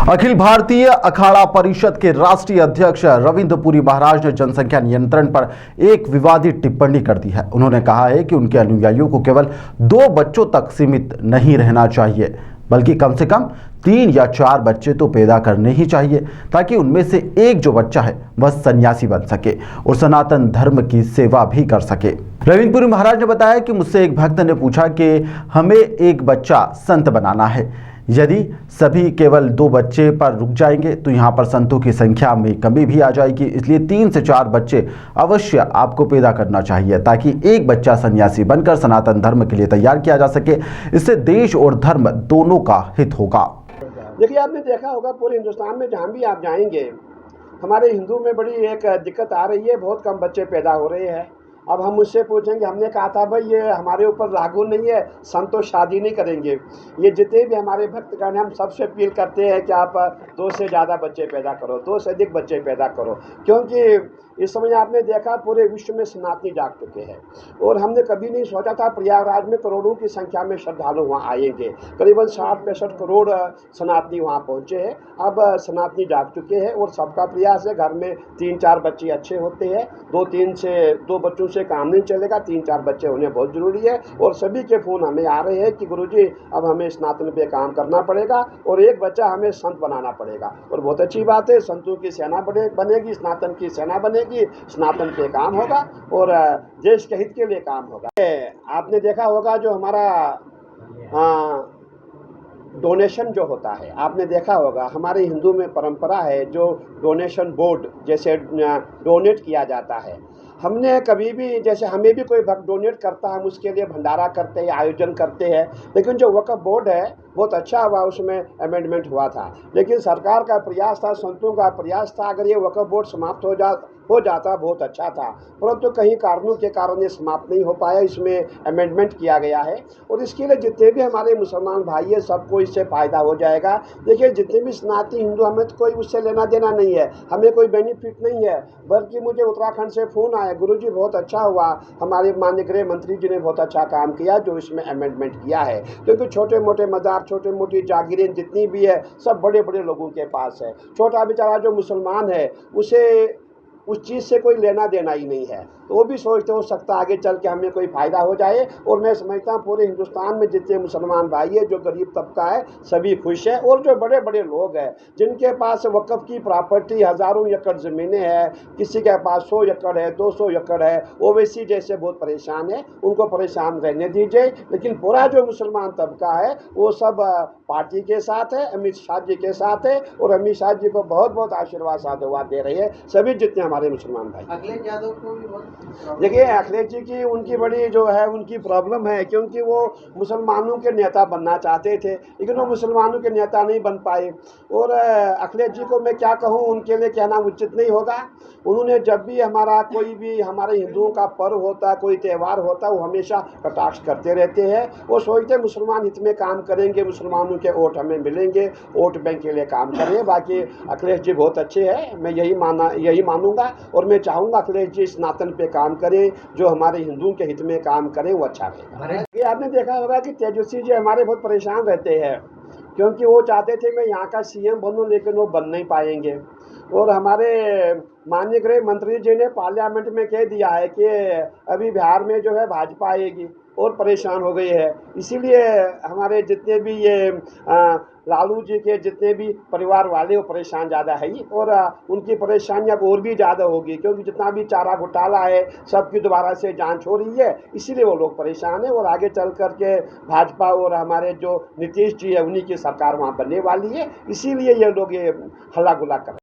अखिल भारतीय अखाड़ा परिषद के राष्ट्रीय अध्यक्ष रविंद्र पुरी महाराज ने जनसंख्या नियंत्रण पर एक विवादित टिप्पणी कर दी है। उन्होंने कहा है कि उनके अनुयायियों को केवल 2 बच्चों तक सीमित नहीं रहना चाहिए, बल्कि कम से कम 3 या 4 बच्चे तो पैदा करने ही चाहिए, ताकि उनमें से एक जो बच्चा है वह सन्यासी बन सके और सनातन धर्म की सेवा भी कर सके। रविंद्र पुरी महाराज ने बताया कि मुझसे एक भक्त ने पूछा कि हमें एक बच्चा संत बनाना है, यदि सभी केवल 2 बच्चे पर रुक जाएंगे तो यहाँ पर संतों की संख्या में कमी भी आ जाएगी। इसलिए 3 से 4 बच्चे अवश्य आपको पैदा करना चाहिए, ताकि एक बच्चा सन्यासी बनकर सनातन धर्म के लिए तैयार किया जा सके। इससे देश और धर्म दोनों का हित होगा। देखिए, आपने देखा होगा पूरे हिंदुस्तान में जहाँ भी आप जाएंगे, हमारे हिंदू में बड़ी एक दिक्कत आ रही है, बहुत कम बच्चे पैदा हो रहे हैं। अब हम मुझसे पूछेंगे, हमने कहा था भाई ये हमारे ऊपर लागू नहीं है, संत तो शादी नहीं करेंगे। ये जितने भी हमारे भक्तगण हैं, हम सबसे अपील करते हैं कि आप 2 से ज़्यादा बच्चे पैदा करो, 2 से अधिक बच्चे पैदा करो, क्योंकि इस समय आपने देखा पूरे विश्व में सनातनी जाग चुके हैं। और हमने कभी नहीं सोचा था प्रयागराज में करोड़ों की संख्या में श्रद्धालु वहाँ आएंगे। करीबन 60-65 करोड़ सनातनी वहाँ पहुँचे हैं। अब सनातनी जाग चुके हैं और सबका प्रयास है, घर में 3-4 बच्चे अच्छे होते हैं। 2 बच्चों से काम नहीं चलेगा, 3-4 बच्चे होने बहुत ज़रूरी है। और सभी के फ़ोन हमें आ रहे हैं कि गुरुजी अब हमें स्नातन पे काम करना पड़ेगा और एक बच्चा हमें संत बनाना पड़ेगा। और बहुत अच्छी बात है, संतों की सेना बनेगी, स्नातन की सेना बनेगी, स्नातन पे काम होगा और देश के हित के लिए काम होगा। आपने देखा होगा जो हमारा डोनेशन जो होता है, आपने देखा होगा हमारे हिंदू में परंपरा है, जो डोनेशन बोर्ड जैसे डोनेट किया जाता है। हमने कभी भी, जैसे हमें भी कोई भक्त डोनेट करता है, हम उसके लिए भंडारा करते हैं, आयोजन करते हैं। लेकिन जो वक्फ बोर्ड है बहुत अच्छा हुआ, उसमें अमेंडमेंट हुआ था। लेकिन सरकार का प्रयास था, संतों का प्रयास था, अगर ये वक्फ बोर्ड समाप्त हो जाता बहुत अच्छा था, परंतु कहीं कारणों के कारण ये समाप्त नहीं हो पाया। इसमें अमेंडमेंट किया गया है और इसके लिए जितने भी हमारे मुसलमान भाई हैं सबको इससे फ़ायदा हो जाएगा। देखिए, जितने भी सनातनी हिंदू, हमें तो कोई उससे लेना देना नहीं है, हमें कोई बेनिफिट नहीं है। बल्कि मुझे उत्तराखंड से फ़ोन आया, गुरुजी बहुत अच्छा हुआ, हमारे माननीय गृह मंत्री जी ने बहुत अच्छा काम किया जो इसमें अमेंडमेंट किया है। क्योंकि छोटे मोटे मज़ार, छोटे मोटी जागीरें जितनी भी है सब बड़े बड़े लोगों के पास है। छोटा बेचारा जो मुसलमान है उसे उस चीज़ से कोई लेना देना ही नहीं है, तो वो भी सोचते हो सकता आगे चल के हमें कोई फ़ायदा हो जाए। और मैं समझता हूँ पूरे हिंदुस्तान में जितने मुसलमान भाई है, जो गरीब तबका है, सभी खुश है। और जो बड़े बड़े लोग हैं जिनके पास वक़्फ़ की प्रॉपर्टी हज़ारों एकड़ ज़मीनें हैं, किसी के पास 100 एकड़ है, 200 एकड़ है, ओवैसी जैसे बहुत परेशान है, उनको परेशान रहने दीजिए। लेकिन पूरा जो मुसलमान तबका है वो सब पार्टी के साथ है, अमित शाह जी के साथ है, और अमित शाह जी को बहुत बहुत आशीर्वाद साधुवाद दे रही है सभी जितने हमारे मुसलमान भाई। अखिलेश यादव को भी बहुत देखिए, अखिलेश जी की उनकी बड़ी जो है उनकी प्रॉब्लम है, क्योंकि वो मुसलमानों के नेता बनना चाहते थे लेकिन वो मुसलमानों के नेता नहीं बन पाए। और अखिलेश जी को मैं क्या कहूँ, उनके लिए कहना उचित नहीं होगा। उन्होंने जब भी हमारा कोई भी हमारे हिंदुओं का पर्व होता, कोई त्यौहार होता, वो हमेशा कटाक्ष करते रहते हैं। वो सोचते मुसलमान हित में काम करेंगे, मुसलमानों के वोट हमें मिलेंगे, वोट बैंक के लिए काम करें। बाकी अखिलेश जी बहुत अच्छे हैं, मैं यही मानूंगा और मैं चाहूँगा अखिलेश जी सनातन पे काम करें, जो हमारे हिंदुओं के हित में काम करें, वो अच्छा रहेगा। आपने देखा होगा कि तेजस्वी जी हमारे बहुत परेशान रहते हैं, क्योंकि वो चाहते थे मैं यहाँ का सीएम बनूं, लेकिन वो बन नहीं पाएंगे। और हमारे माननीय गृह मंत्री जी ने पार्लियामेंट में कह दिया है कि अभी बिहार में जो है भाजपा आएगी, और परेशान हो गई है। इसीलिए हमारे जितने भी ये लालू जी के जितने भी परिवार वाले वो परेशान ज़्यादा है ही, और उनकी परेशानी अब और भी ज़्यादा होगी, क्योंकि जितना भी चारा घोटाला है सबकी दोबारा से जांच हो रही है, इसीलिए वो लोग परेशान है। और आगे चल कर के भाजपा और हमारे जो नीतीश जी है उन्हीं की सरकार वहाँ बनने वाली है, इसीलिए ये लोग ये हल्ला गुल्ला कर रहे हैं।